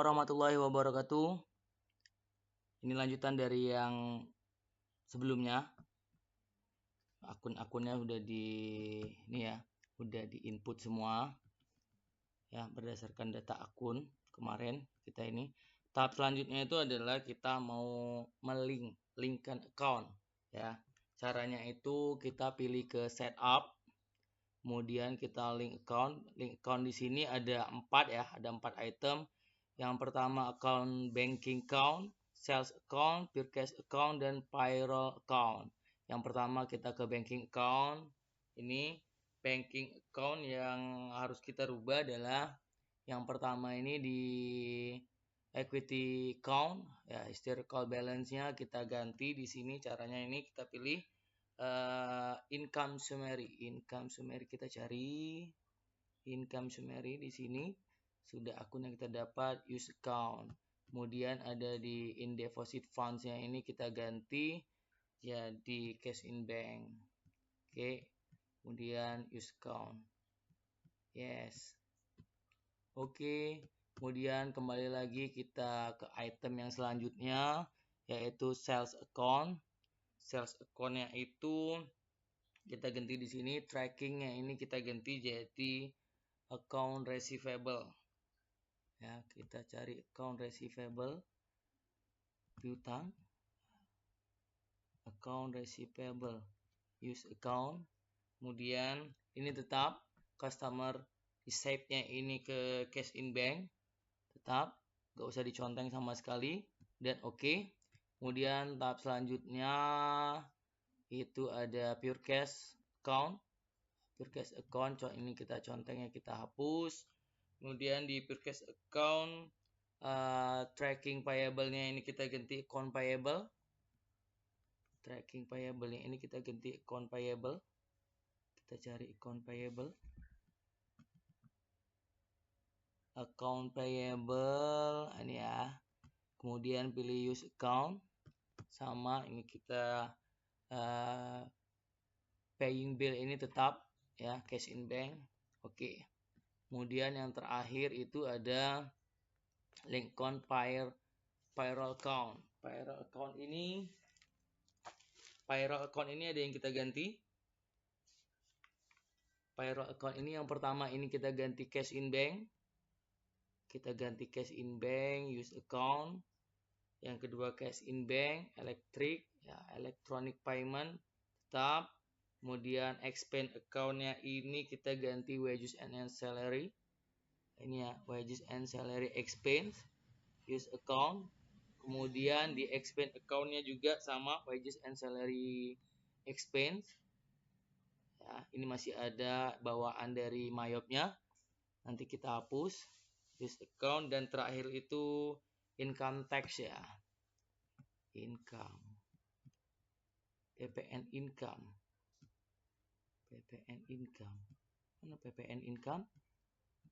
warahmatullahi wabarakatuh. Ini lanjutan dari yang sebelumnya. Akun-akunnya udah udah di input semua. Ya, berdasarkan data akun kemarin kita ini. Tahap selanjutnya itu adalah kita mau linkkan account ya. Caranya itu kita pilih ke setup. Kemudian kita link account. Link account di sini ada 4 ya, ada 4 item. Yang pertama account banking account, sales account, pure cash account, dan payroll account. Yang pertama kita ke banking account. Ini banking account yang harus kita rubah adalah yang pertama ini di equity account ya, historical balance-nya kita ganti di sini. Caranya ini kita pilih income summary. Income summary kita cari income summary di sini. Sudah akun yang kita dapat, use account. Kemudian ada di in deposit funds-nya ini kita ganti jadi cash in bank. Oke. Kemudian use account. Yes. Oke. Kemudian kembali lagi kita ke item yang selanjutnya yaitu sales account. Sales account-nya itu kita ganti di sini, tracking-nya ini kita ganti jadi account receivable. Ya, kita cari account receivable, piutang, account receivable, use account. Kemudian ini tetap customer receipt-nya ini ke cash in bank, tetap nggak usah diconteng sama sekali, dan oke. Kemudian tahap selanjutnya itu ada pure cash account. Pure cash account ini kita contengnya kita hapus. Kemudian di pure cash account tracking payable-nya ini kita ganti account payable. Tracking payable-nya ini kita ganti account payable. Kita cari account payable. Account payable ini ya. Kemudian pilih use account. Sama ini kita paying bill ini tetap ya, cash in bank. Oke. Kemudian yang terakhir itu ada link account payroll account. Payroll account ini ada yang kita ganti. Payroll account ini yang pertama ini kita ganti cash in bank. Kita ganti cash in bank, use account. Yang kedua cash in bank, electronic payment tetap. Kemudian expense account-nya ini kita ganti wages and salary. Ini ya, wages and salary expense, use account. Kemudian di expense account-nya juga sama, wages and salary expense. Ya, ini masih ada bawaan dari Mayop-nya. Nanti kita hapus. Use account, dan terakhir itu income tax ya. Income. PPN income. PPN income. Mana PPN income?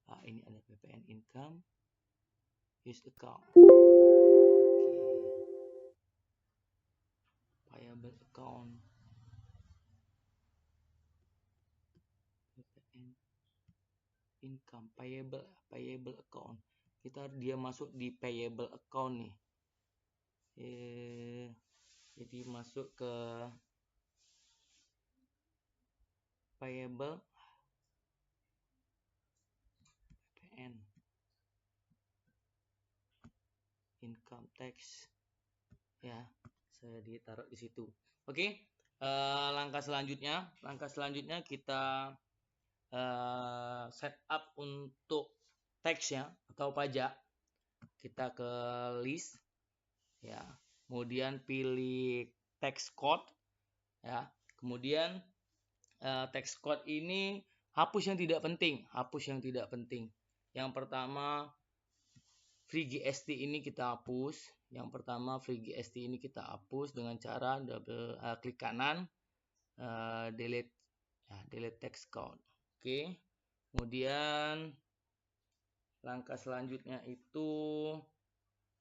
Ah, ini ada PPN income. Use account. Payable account. PPN income, payable account. Dia masuk di payable account nih. Jadi masuk ke payable PPN income tax ya, saya ditaruh di situ. Oke. Langkah selanjutnya kita setup untuk tax-nya atau pajak. Kita ke list ya, kemudian pilih tax code ya. Kemudian tax code ini hapus yang tidak penting. Yang pertama free GST ini kita hapus. Yang pertama free GST ini kita hapus dengan cara klik kanan, delete tax code. Oke. Kemudian langkah selanjutnya itu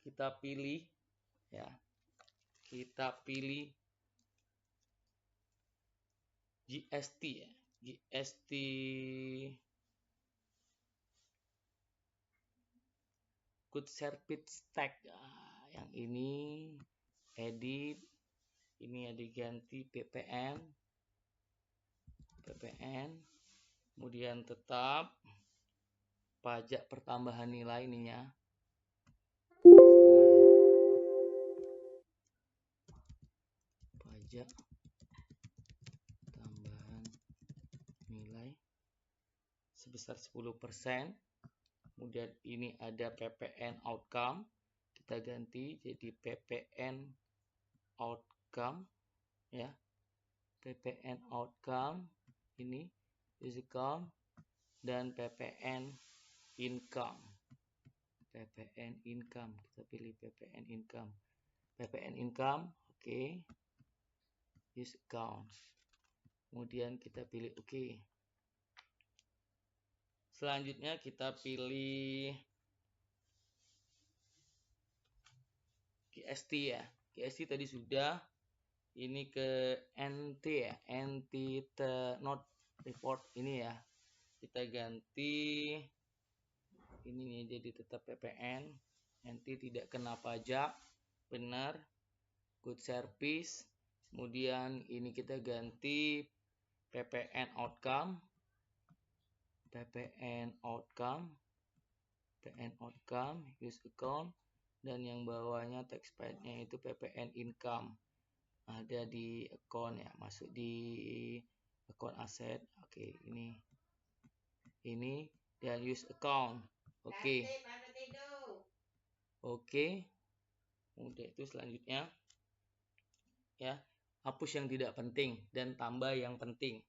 kita pilih GST ya. good service tax. Yang ini edit, ini ada diganti PPN, kemudian tetap pajak pertambahan nilai ininya sama ya, pajak tambahan nilai sebesar 10%. Kemudian ini ada PPN outcome, kita ganti jadi PPN outcome ya, PPN outcome ini income dan PPN income. Kita pilih PPN income, oke. Use account, kemudian kita pilih oke. Selanjutnya kita pilih GST ya. GST tadi sudah. Ini ke NT ya, not report ini ya. Kita ganti ini nih jadi tetap PPN. NT tidak kena pajak. Benar. Good service. Kemudian ini kita ganti PPN outcome. Use account, dan yang bawahnya tax paid-nya itu PPN income. Ada di account ya, masuk di account aset. Oke, ini dan use account. Oke. Udah itu selanjutnya ya, hapus yang tidak penting dan tambah yang penting.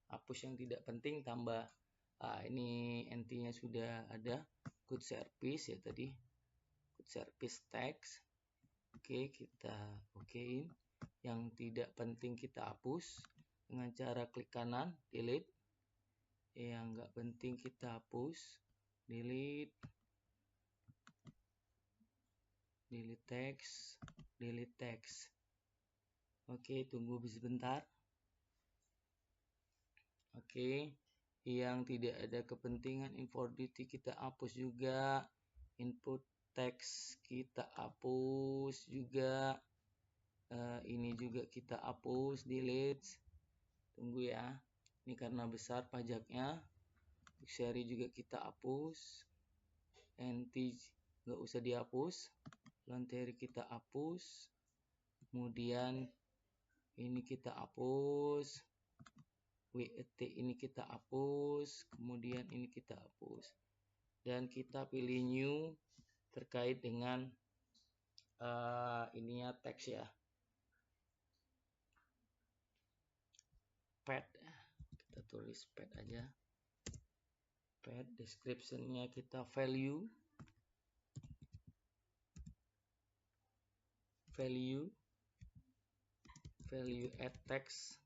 Hapus yang tidak penting, tambah. Ini NT-nya sudah ada. Good service ya tadi. Good service tax. Oke, kita okein. Yang tidak penting kita hapus dengan cara klik kanan, delete. Yang nggak penting kita hapus, delete text. Oke, tunggu sebentar. Oke, yang tidak ada kepentingan import duty kita hapus juga. Input text kita hapus juga. Ini juga kita hapus, delete. Tunggu ya, ini karena besar pajaknya. Dictionary juga kita hapus. NT nggak usah dihapus. Voluntary kita hapus. Kemudian ini kita hapus. WET ini kita hapus. Kemudian ini kita hapus. Dan kita pilih new terkait dengan ininya teks ya. Paid, kita tulis paid aja. Paid, description-nya kita value add text,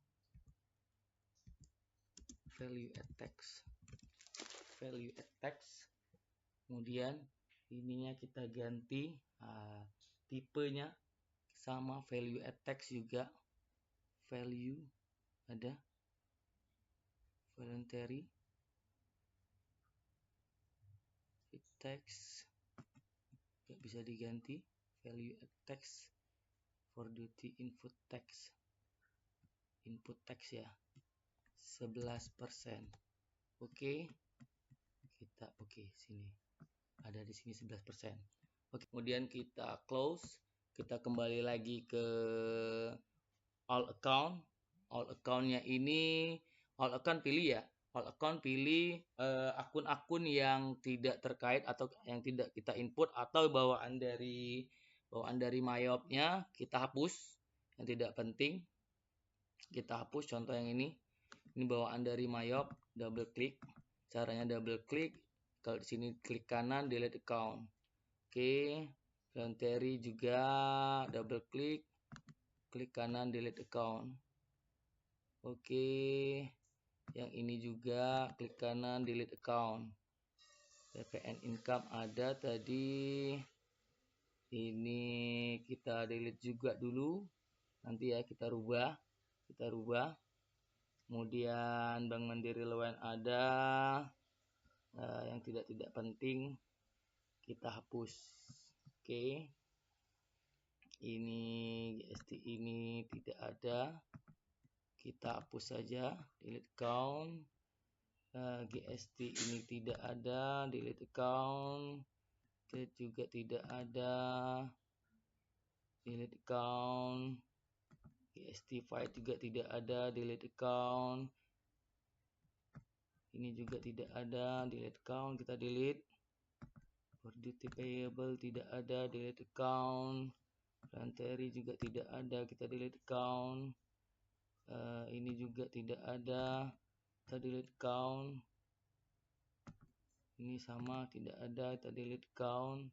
kemudian ininya kita ganti tipenya sama value add text juga. Value ada voluntary text, nggak bisa diganti. Value add text for duty input text ya 11%. Oke. Kita sini ada di sini 11%. Oke, kemudian kita close. Kita kembali lagi ke all account-nya ini. All account pilih ya. All account pilih akun-akun yang tidak terkait atau yang tidak kita input, atau bawaan dari Myop-nya kita hapus yang tidak penting. Kita hapus, contoh yang ini bawaan dari Myop. Double klik. Caranya double klik. Kalau di sini klik kanan, delete account. Oke, voluntary juga double klik kanan, delete account. Oke, yang ini juga klik kanan, delete account. PPN income ada tadi. Ini kita delete juga dulu. Nanti ya kita rubah. Kemudian Bank Mandiri Lewen ada. Yang tidak penting kita hapus. Oke. Ini GST ini tidak ada, kita hapus saja, delete account. GST ini tidak ada, delete account. Trade juga tidak ada, delete account. GST file juga tidak ada, delete account. Ini juga tidak ada, delete account, kita delete. For duty payable tidak ada, delete account. Inventory juga tidak ada, kita delete account. Ini juga tidak ada, kita delete account. Ini sama, tidak ada, kita delete account.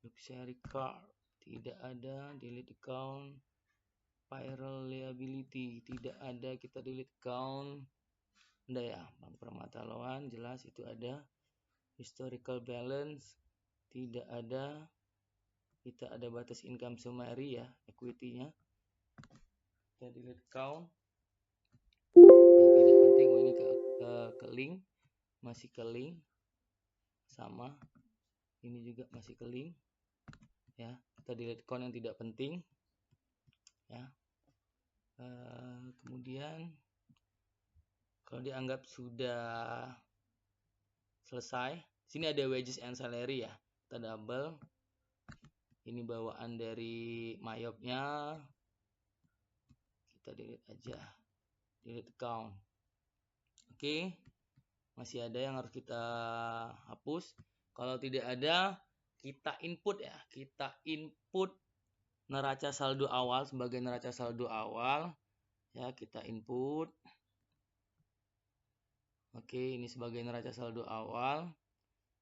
Luxury car tidak ada, delete account. Payroll liability tidak ada, kita delete account. Udah ya, Bank Permata Loan jelas itu ada. Historical balance tidak ada, kita ada batas income summary ya, equity-nya. Kita delete account. Yang tidak penting, ini ke link, masih ke link, sama. Ini juga masih ke link, ya. Kita delete account yang tidak penting, ya. Kemudian kalau dianggap sudah selesai, sini ada wages and salary ya, kita double. Ini bawaan dari Mayopnya, kita delete aja, delete account. Oke, masih ada yang harus kita hapus. Kalau tidak ada, kita input ya, kita input neraca saldo awal sebagai neraca saldo awal, ya, kita input. Oke, ini sebagai neraca saldo awal,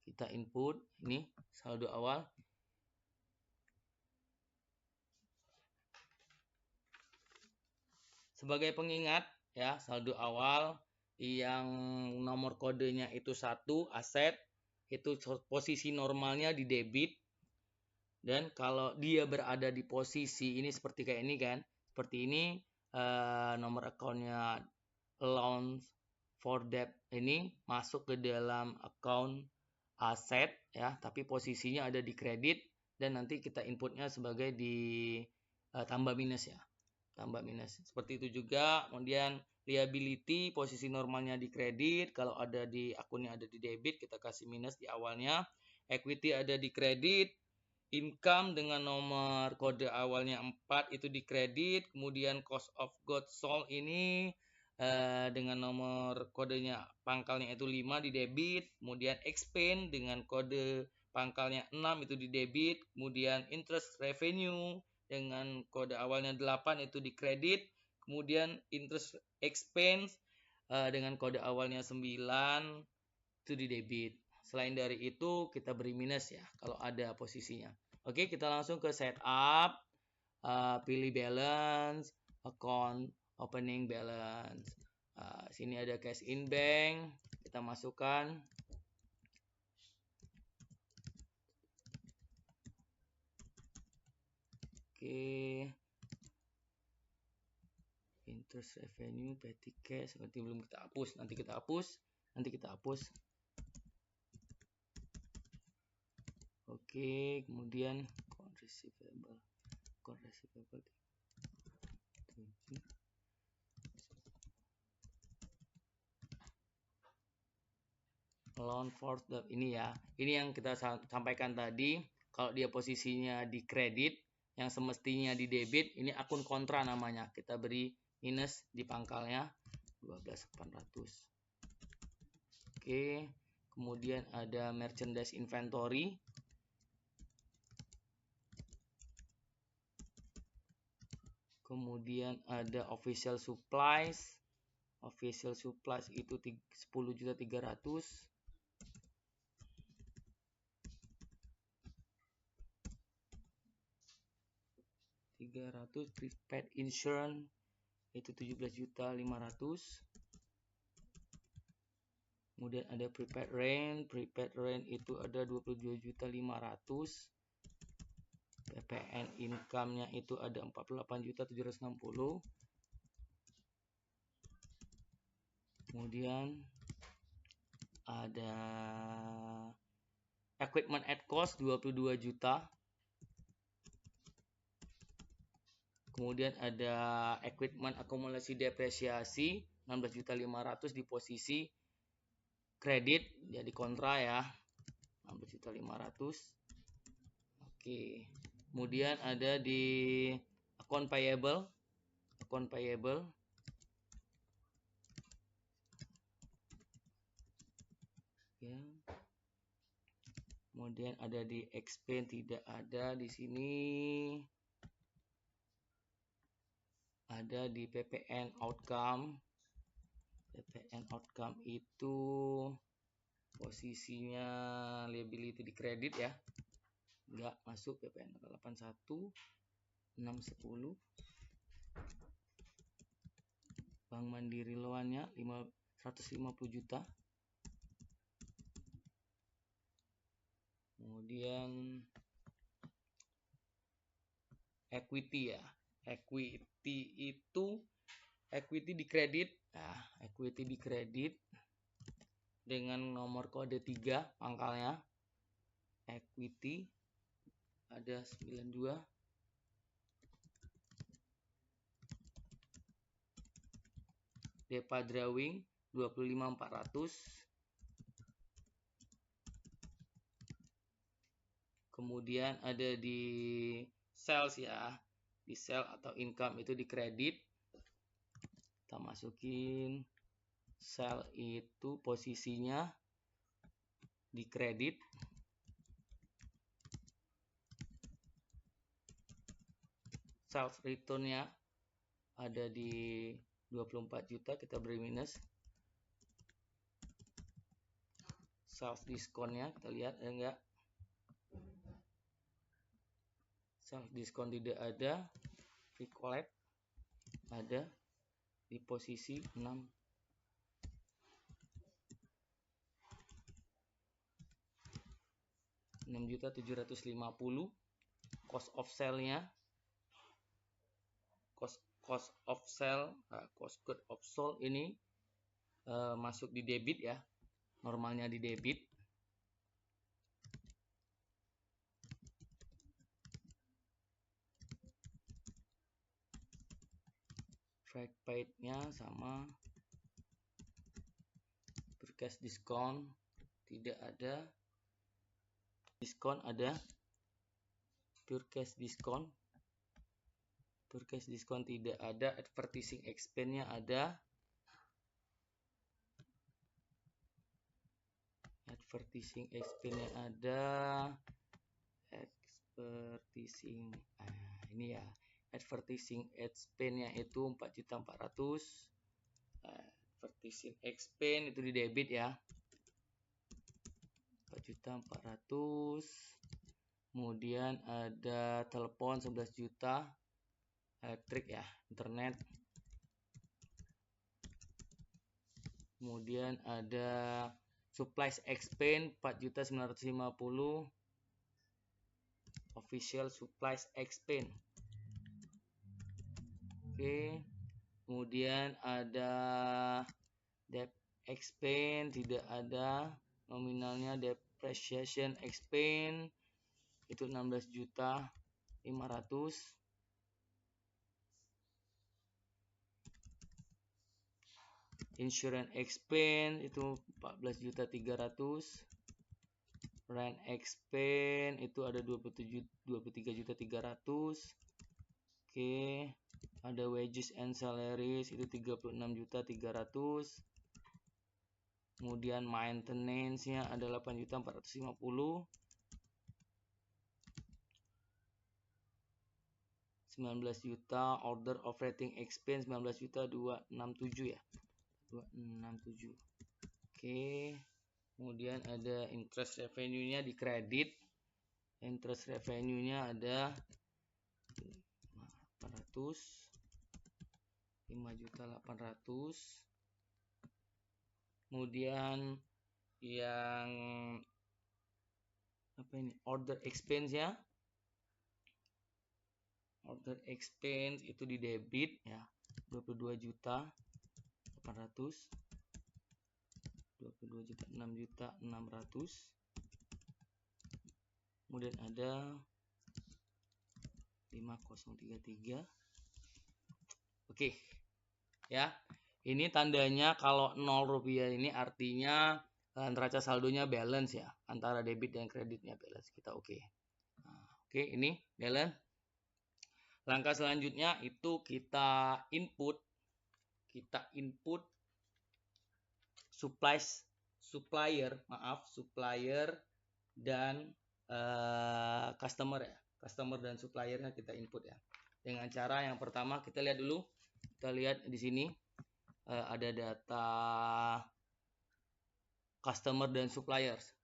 kita input ini saldo awal. Sebagai pengingat ya, saldo awal yang nomor kodenya itu 1 aset, itu posisi normalnya di debit. Dan kalau dia berada di posisi ini seperti kayak ini kan, seperti ini, nomor akunnya allowance for debt ini masuk ke dalam account aset ya, tapi posisinya ada di kredit, dan nanti kita inputnya sebagai di tambah minus ya, tambah minus. Seperti itu juga. Kemudian liability posisi normalnya di kredit, kalau ada di akunnya ada di debit, kita kasih minus di awalnya. Equity ada di kredit, income dengan nomor kode awalnya 4 itu di kredit, kemudian cost of goods sold ini dengan nomor kodenya pangkalnya itu 5 di debit, kemudian expense dengan kode pangkalnya 6 itu di debit, kemudian interest revenue dengan kode awalnya 8 itu di kredit, kemudian interest expense dengan kode awalnya 9 itu di debit. Selain dari itu kita beri minus ya kalau ada posisinya. Oke, kita langsung ke setup, pilih balance, account opening balance. Sini ada cash in bank, kita masukkan. Oke, interest revenue, petty cash, nanti belum kita hapus, nanti kita hapus. Oke, kemudian account receivable. Loan for debt ini ya, ini yang kita sampaikan tadi. Kalau dia posisinya di kredit yang semestinya di debit, ini akun kontra namanya, kita beri minus di pangkalnya 12.800. Oke, kemudian ada merchandise inventory, kemudian ada official supplies itu 10.300.000. 300. Prepaid insurance itu 17.500.000. Kemudian ada prepaid rent itu ada 22.500.000. PPN income-nya itu ada 48.760.000. Kemudian ada Equipment at cost 22 juta. Kemudian ada equipment akumulasi depresiasi 16.500.000 di posisi kredit, jadi kontra ya. 16.500.000. Oke. Kemudian ada di account payable. Account payable. Ya. Kemudian ada di expense, tidak ada di sini. Ada di PPN outcome. PPN outcome itu posisinya liability di kredit ya. Enggak masuk PPN 81 610. Bank Mandiri loannya 150 juta. Kemudian equity ya. Equity itu equity di kredit. Nah, equity di kredit dengan nomor kode 3 pangkalnya. Equity ada 92. Depa drawing 25.400. Kemudian ada di sales ya. Di sell atau income itu di kredit. Kita masukin sell itu posisinya di kredit. Sales returnnya ada di 24 juta, kita beri minus. Sales diskonnya kita lihat ada enggak. Sales diskon tidak ada. Free collect ada di posisi 6. Rp6.750.000. Cost of sale-nya, cost of sale, cost good of sold ini masuk di debit ya, normalnya di debit. Freight paid-nya sama. Purchase diskon tidak ada. Diskon ada. Purchase diskon. Purchase diskon tidak ada. Advertising expense-nya ada. Advertising expense-nya ada. Advertising ini ya. Advertising expense-nya itu 4.400.000. Advertising expense itu di debit ya. 4.400.000. Kemudian ada telepon 11 juta. Elektrik ya, internet. Kemudian ada supplies expense 4.950.000. Official supplies expense. Oke. Kemudian ada debt expense tidak ada. Nominalnya depreciation expense itu 16.500.000. Insurance expense itu 14.300.000. Rent expense itu ada 23.300.000. Oke, ada wages and salaries itu 36.300.000. Kemudian maintenance-nya ada 8.450.000. 19 juta. Order operating expense 19.267 ya. 267. Oke. Kemudian ada interest revenue-nya di kredit. Interest revenue-nya ada 5.800.000. Kemudian yang apa ini? Order expense ya. Order expense itu di debit ya. 22.800.000. 22.600.000. kemudian ada 5033. Oke ya, ini tandanya kalau 0 rupiah ini artinya neraca saldonya balance ya, antara debit dan kreditnya balance kita. Oke. Nah, oke, ini balance. Langkah selanjutnya itu kita input supplier dan customer ya. Customer dan suppliernya kita input ya. Dengan cara yang pertama kita lihat dulu. Kita lihat di sini ada data customer dan suppliers.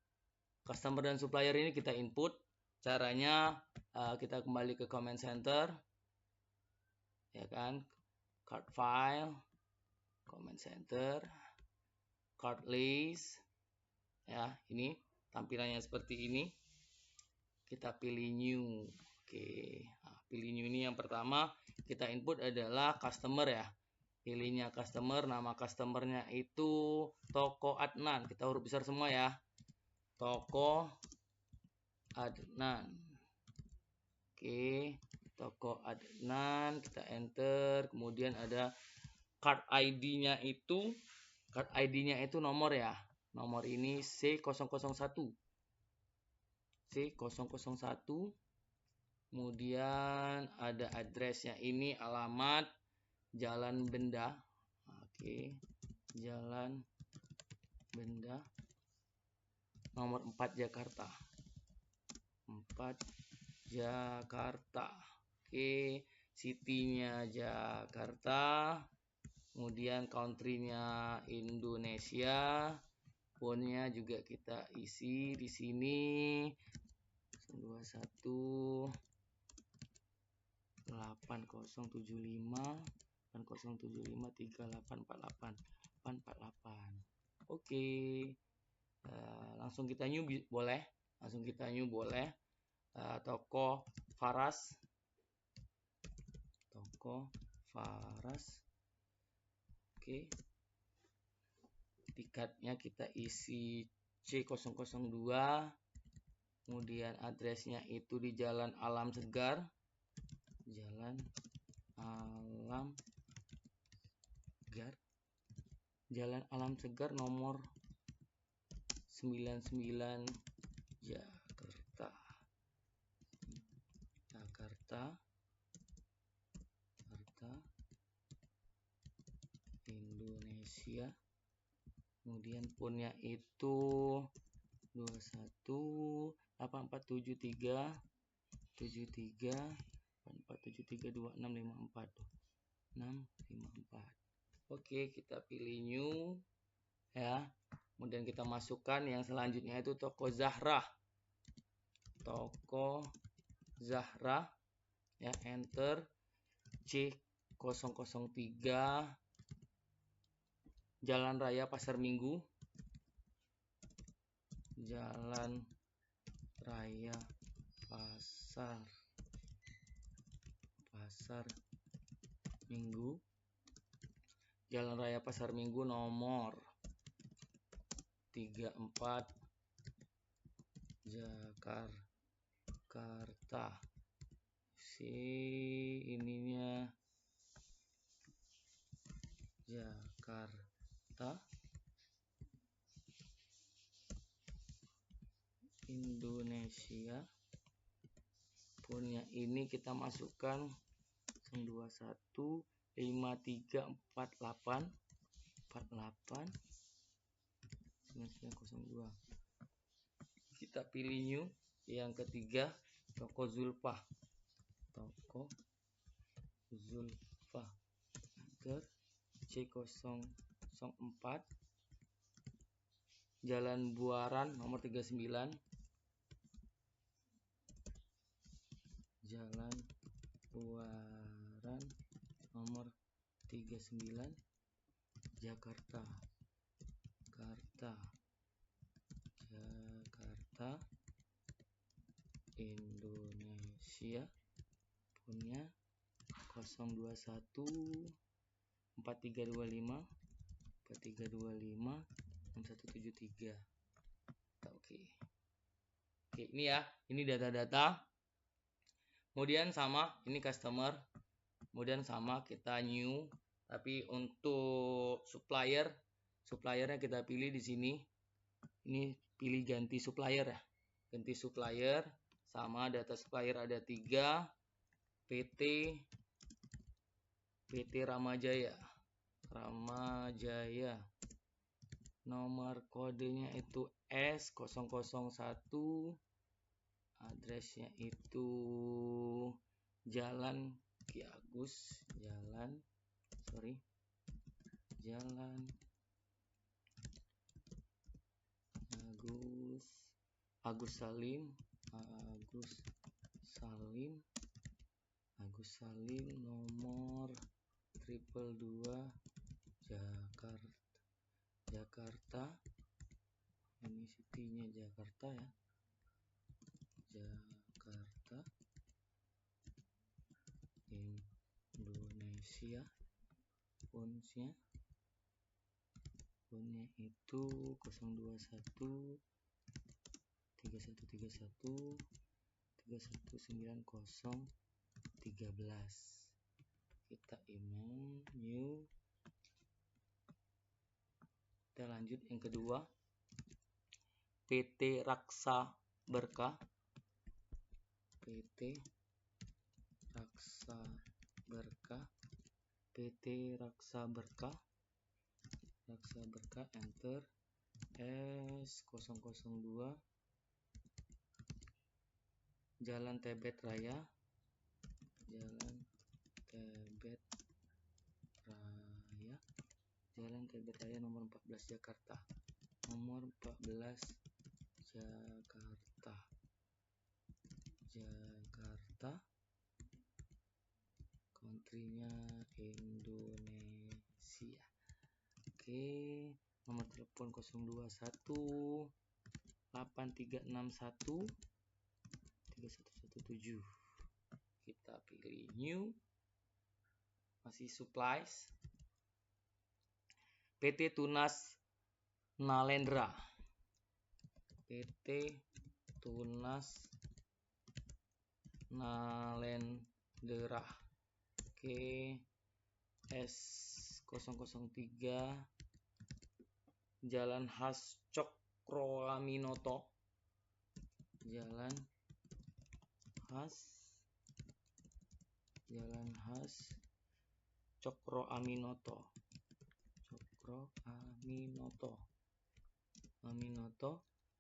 Customer dan supplier ini kita input. Caranya kita kembali ke command center. Ya kan? Card file, command center, card list. Ya, ini tampilannya seperti ini. Kita pilih new. Oke, nah, pilih new ini yang pertama kita input adalah customer ya. Pilihnya customer, nama customernya itu Toko Adnan. Kita huruf besar semua ya. Toko Adnan. Oke, Toko Adnan, kita enter. Kemudian ada card ID-nya itu nomor ya. Nomor ini C001. C001. Kemudian ada addressnya ini alamat Jalan Benda. Oke, Jalan Benda nomor 4 Jakarta. 4 Jakarta. Oke, city-nya Jakarta. Kemudian country-nya Indonesia. Phone-nya juga kita isi di sini. 21 8075 3848 848. Oke. Langsung kita new boleh. Toko Faras. Oke. Tiketnya kita isi C002. Kemudian addressnya itu di Jalan Alam Segar. Jalan Alam Segar nomor 99 Jakarta Indonesia. Kemudian phone-nya itu 21 8473 2654. Oke, kita pilih new ya. Kemudian kita masukkan yang selanjutnya itu Toko Zahra ya, enter. C003 Jalan Raya Pasar Minggu. Jalan Raya Pasar Minggu. Jalan Raya Pasar Minggu nomor 34 Jakarta. Ininya Jakarta Indonesia. Punya ini kita masukkan 21 5348 9902. Kita pilih new. Yang ketiga Toko Zulfa. C004 Jalan Buaran nomor 39. Jalan Buaran nomor 39 Jakarta Indonesia. Punya 021 4325 6173. Oke. Oke, ini ya, ini data-data. Kemudian sama, ini customer. Kemudian sama kita new. Tapi untuk suppliernya kita pilih di sini. Ini pilih ganti supplier ya. Ganti supplier. Sama data supplier ada 3. PT Ramajaya. Nomor kodenya itu S001. Addressnya itu Jalan Ki Agus, Jalan Agus Salim nomor 222 Jakarta. Ini city-nya Jakarta ya. Jakarta, Indonesia. Phone-nya itu 021 3131 3190 13. Kita email new. Kita lanjut yang kedua, PT Raksa Berkah. PT Raksa Berkah, enter. S002 Jalan Tebet Raya nomor 14 Jakarta. Country-nya Indonesia. Oke, nomor telepon 021 8361 3117. Kita pilih new. Masih supplies. PT Tunas Nalendra. PT Tunas Nalendra. Oke, S003 Jalan Khas Cokroaminoto. Jalan Khas Cokroaminoto.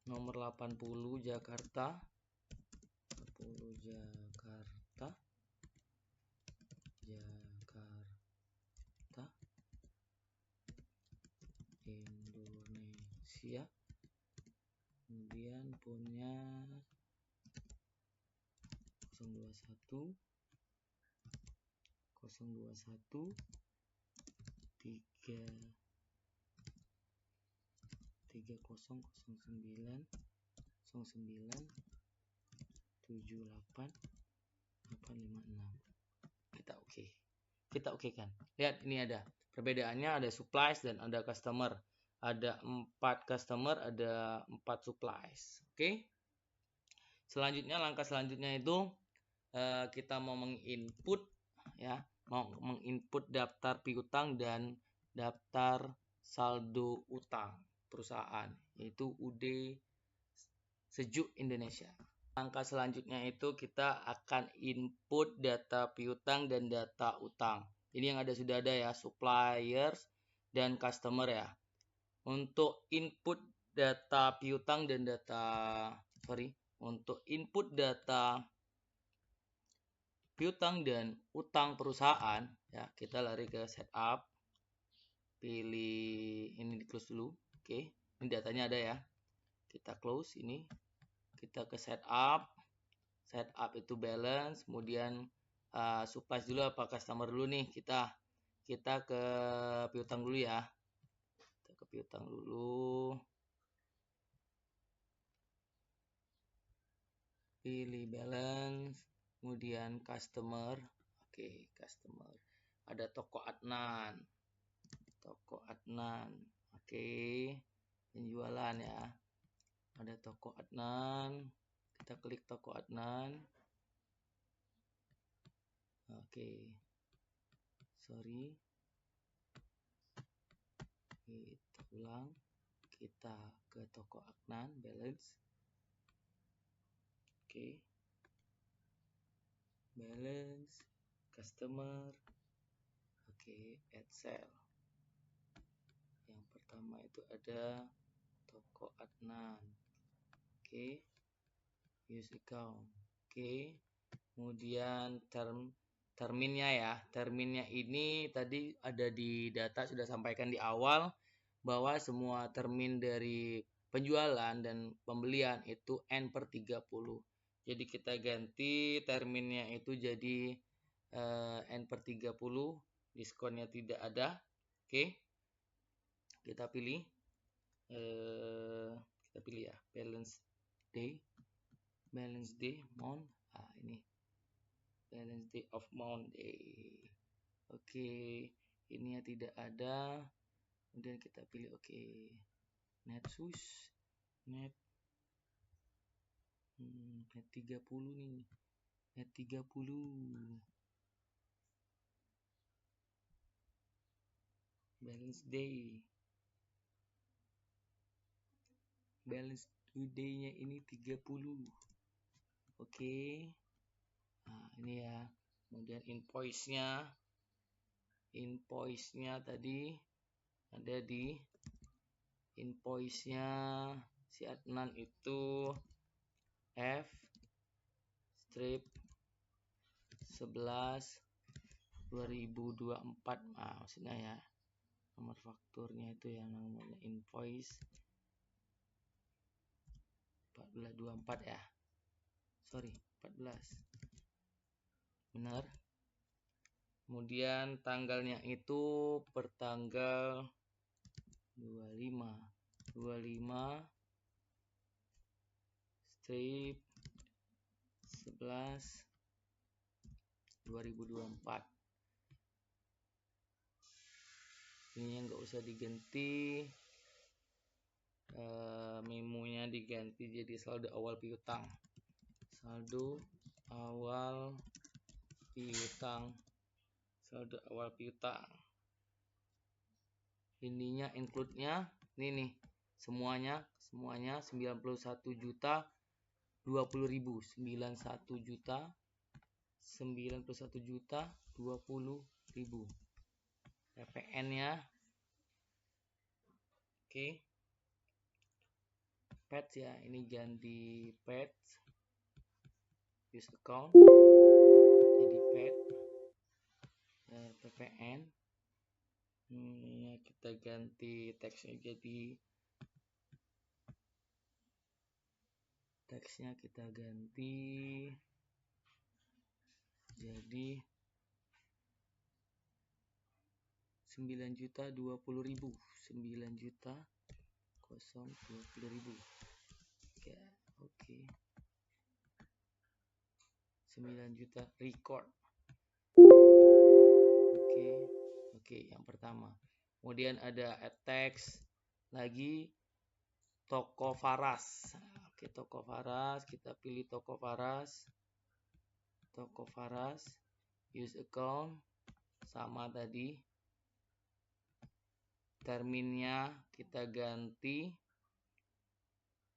Nomor 80 Jakarta. Indonesia. Kemudian punya 021 3009 78 856. Kita oke kan. Lihat ini ada perbedaannya, ada supplies dan ada customer. Ada 4 customer, ada 4 supplies. Oke. Selanjutnya, langkah selanjutnya itu kita mau menginput ya, menginput daftar piutang dan daftar saldo utang perusahaan, yaitu UD Sejuk Indonesia. Langkah selanjutnya itu kita akan input data piutang dan data utang. Ini yang sudah ada ya, suppliers dan customer ya. Untuk input data piutang dan untuk input data piutang dan utang perusahaan ya, kita lari ke setup, pilih ini, di close dulu. Oke, ini datanya ada ya, kita close ini, kita ke setup itu balance, kemudian supplies dulu apa customer dulu nih, kita ke piutang dulu ya. Kita ke piutang dulu, pilih balance, kemudian customer. Oke, customer ada toko Adnan. Oke, penjualan ya, ada toko Adnan. Kita klik toko Adnan. Oke. Sorry. Kita ulang. Kita ke toko Adnan, balance. Oke. Balance, customer. Oke, add sale. Yang pertama itu ada toko Adnan. Oke. Use account. Oke. Kemudian terminnya ya. Terminnya ini tadi ada di data, sudah sampaikan di awal bahwa semua termin dari penjualan dan pembelian itu N/30. Jadi kita ganti terminnya itu jadi N/30, diskonnya tidak ada. Oke. Kita pilih ya, balance day month. Ini balance day of Monday. Oke, ini ya tidak ada. Kemudian kita pilih oke. Net 30 nih. Net 30. Balance day. Balance day-nya ini 30. Oke. Nah, ini ya. Kemudian invoice-nya tadi ada di invoice-nya si Adnan itu F strip 11 2024. Nah, maksudnya ya nomor fakturnya itu yang namanya invoice 1424 ya. Sorry, 14. Benar. Kemudian tanggalnya itu pertanggal 25 strip 11 2024. Ini nggak usah diganti, memonya diganti jadi saldo awal piutang. Saldo awal piutang. Ininya include-nya ini nih. Semuanya 91 juta 20.000. 91 juta 20.000. PPN-nya. Oke. Pet ya, ini ganti pet. Use account. Jadi pet. PPN. Kita ganti teksnya jadi jadi 9.020.000. 9.020.000. Oke. 9 juta record. Oke, yang pertama. Kemudian ada text lagi toko Faras. Oke, toko Faras, kita pilih toko Faras. Use account sama tadi. Terminnya kita ganti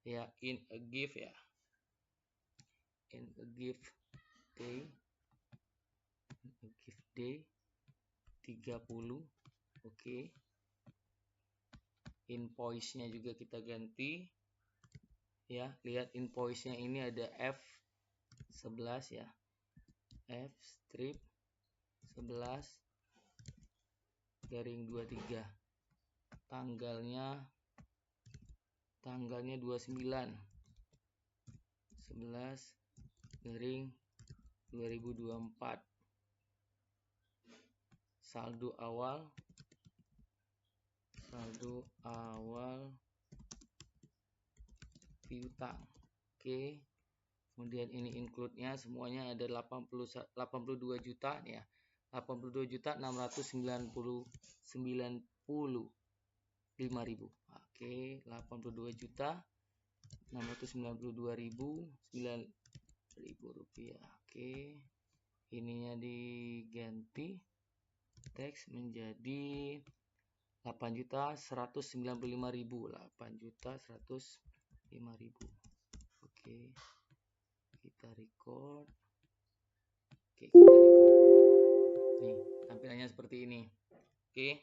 ya in a gift ya. In a gift day 30. Oke. Invoice-nya juga kita ganti. Ya, lihat invoice-nya ini ada F11 ya. F strip 11 garing 23. Tanggalnya 29 11 garing 2024. Saldo awal piutang. Oke. Kemudian ini include-nya semuanya ada 82 juta ya. 82.695.000. Oke, 82 juta 692.009 rupiah. Oke, ininya diganti teks menjadi 8.195.000. 8.105.000. Oke, kita record. Oke, kita record. Nih, tampilannya seperti ini. Oke,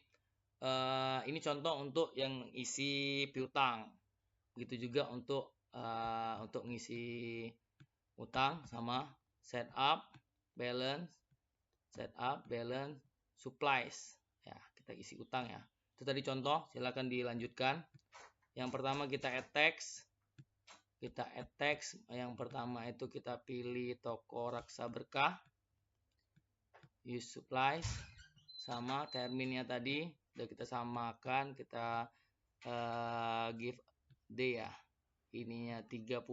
ini contoh untuk yang isi piutang. Begitu juga untuk ngisi utang sama setup, balance, supplies. Ya, kita isi utang ya. Itu tadi contoh, silakan dilanjutkan. Yang pertama kita add text. Yang pertama itu kita pilih toko Raksa Berkah. Use supplies sama terminnya tadi udah kita samakan, kita give day ya. Ininya 30,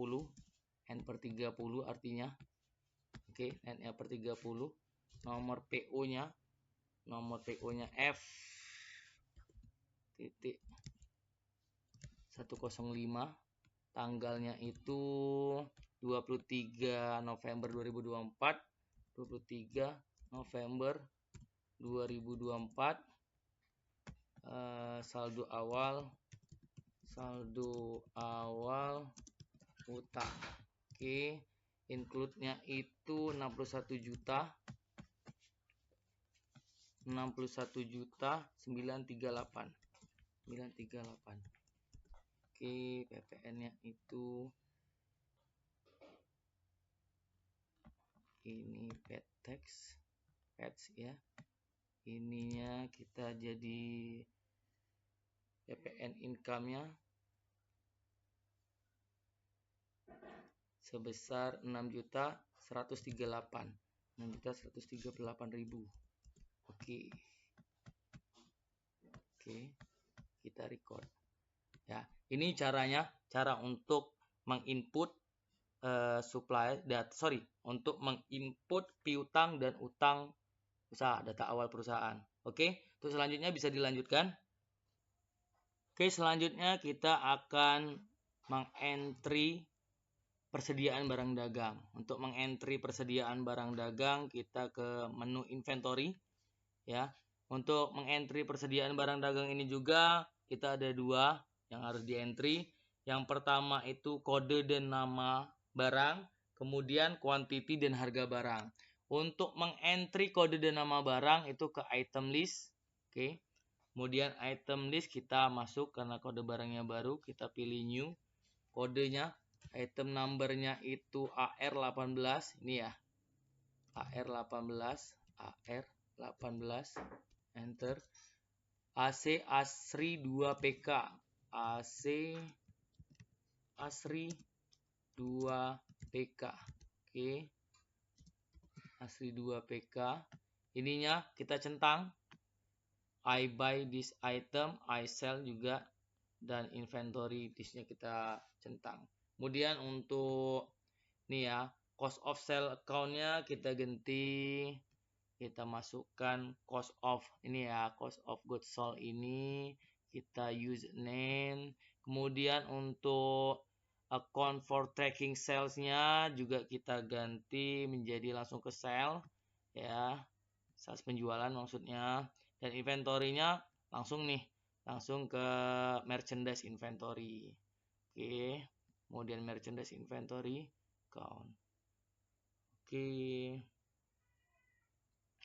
n per 30 artinya. Oke, n per 30. Nomor PO-nya F titik 105. Tanggalnya itu 23 November 2024. 23 November 2024. Saldo awal utang. Oke, include-nya itu 61 juta 938. Oke, PPN-nya itu ini PETEX ya. Ininya kita jadi PPN income-nya sebesar 6.138.000. Oke, kita record ya. Ini cara untuk menginput untuk menginput piutang dan utang usaha, data awal perusahaan. Oke, terus selanjutnya bisa dilanjutkan. Oke, selanjutnya kita akan mengentry persediaan barang dagang. Untuk mengentry persediaan barang dagang, kita ke menu inventory ya. Untuk mengentry persediaan barang dagang ini juga kita ada dua yang harus dientry. Yang pertama itu kode dan nama barang, kemudian quantity dan harga barang. Untuk mengentry kode dan nama barang itu ke item list. Oke. Kemudian item list kita masuk karena kode barangnya baru, kita pilih new. Kodenya, item numbernya itu AR18 ini ya. AR18, enter. AC Asri 2 PK. AC Asri 2 PK. Oke. Asri 2 PK. Ininya kita centang. I buy this item, I sell juga, dan inventory listnya kita centang. Kemudian untuk nih ya, cost of sale account-nya kita ganti, kita masukkan cost of ini ya, cost of goods sold ini kita use name. Kemudian untuk account for tracking sales-nya juga kita ganti menjadi langsung ke sale ya, sales penjualan maksudnya. Dan inventory-nya langsung ke merchandise inventory. Oke, kemudian merchandise inventory count. Oke.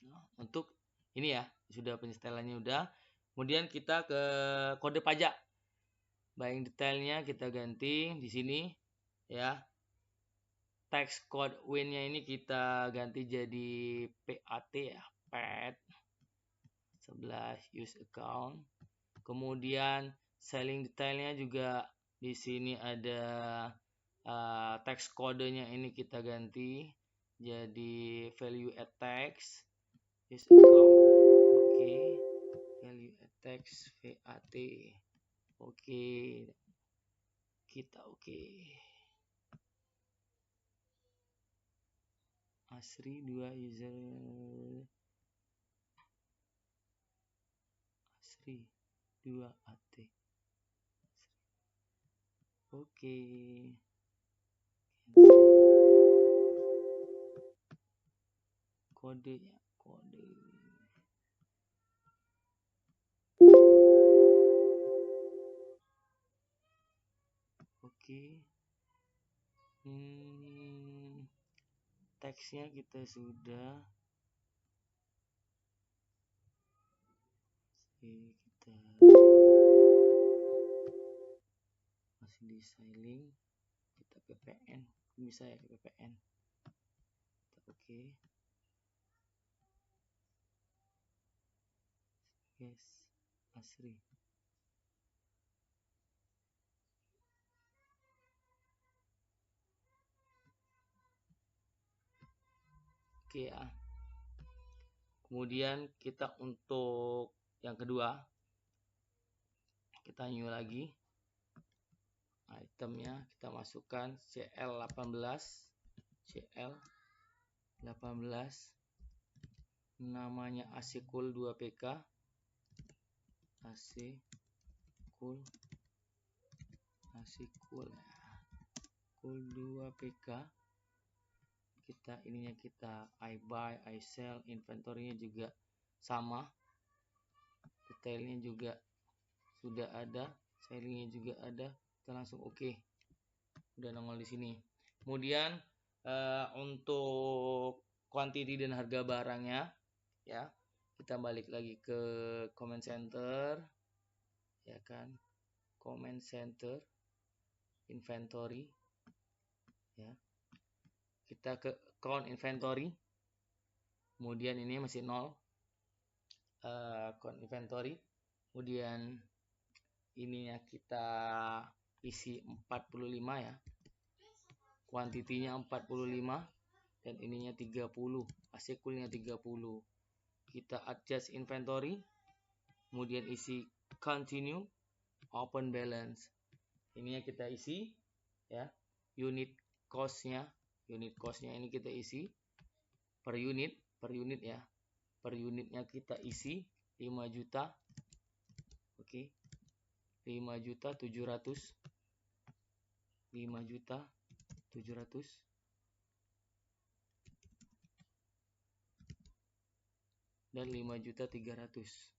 Nah, untuk ini ya, sudah penyetelannya udah. Kemudian kita ke kode pajak. Buying detailnya kita ganti di sini ya. Tax code win-nya ini kita ganti jadi PAT ya, PAT 11 use account. Kemudian selling detailnya juga di sini ada tax kodenya ini kita ganti jadi value add tax use account. Oke, value add tax VAT. Oke, kita Asri 2 user Asri 2 AT. Oke. Kodenya, kode. Oke. Teksnya kita sudah. Kita masih di styling, kita ppn, bisa ya ppn. Oke. Yes, Asri. Oke ya. Kemudian kita untuk yang kedua, kita new lagi. Itemnya kita masukkan CL18, namanya Asikul 2PK, Asikul 2PK. Kita ininya kita I buy, I sell, inventory-nya juga sama, detailnya juga sudah ada, stylingnya juga ada. Kita langsung oke. Udah nongol di sini. Kemudian untuk quantity dan harga barangnya ya, kita balik lagi ke comment center ya kan, comment center inventory ya, kita ke count inventory, kemudian ini masih 0 count inventory, kemudian ininya kita isi 45 ya, kuantitinya 45 dan ininya 30, Asikulnya 30. Kita adjust inventory, kemudian isi continue, open balance, ininya kita isi ya, unit cost-nya ini kita isi per unit ya, per unitnya kita isi 5 juta. Oke. 5.700.000 dan 5.300.000.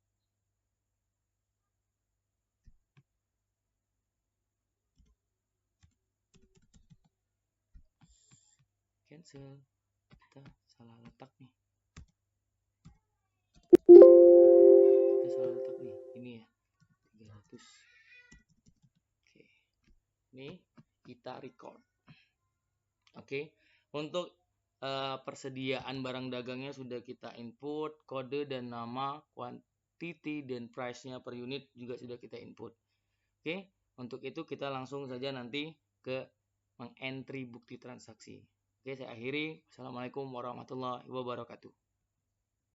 Cancel, kita salah letak nih, ini ya 300. Oke, ini kita record. Oke, untuk persediaan barang dagangnya sudah kita input, kode dan nama, quantity dan price-nya per unit juga sudah kita input. Oke, untuk itu kita langsung saja nanti ke mengentry bukti transaksi. Oke, saya akhiri. Assalamualaikum warahmatullahi wabarakatuh.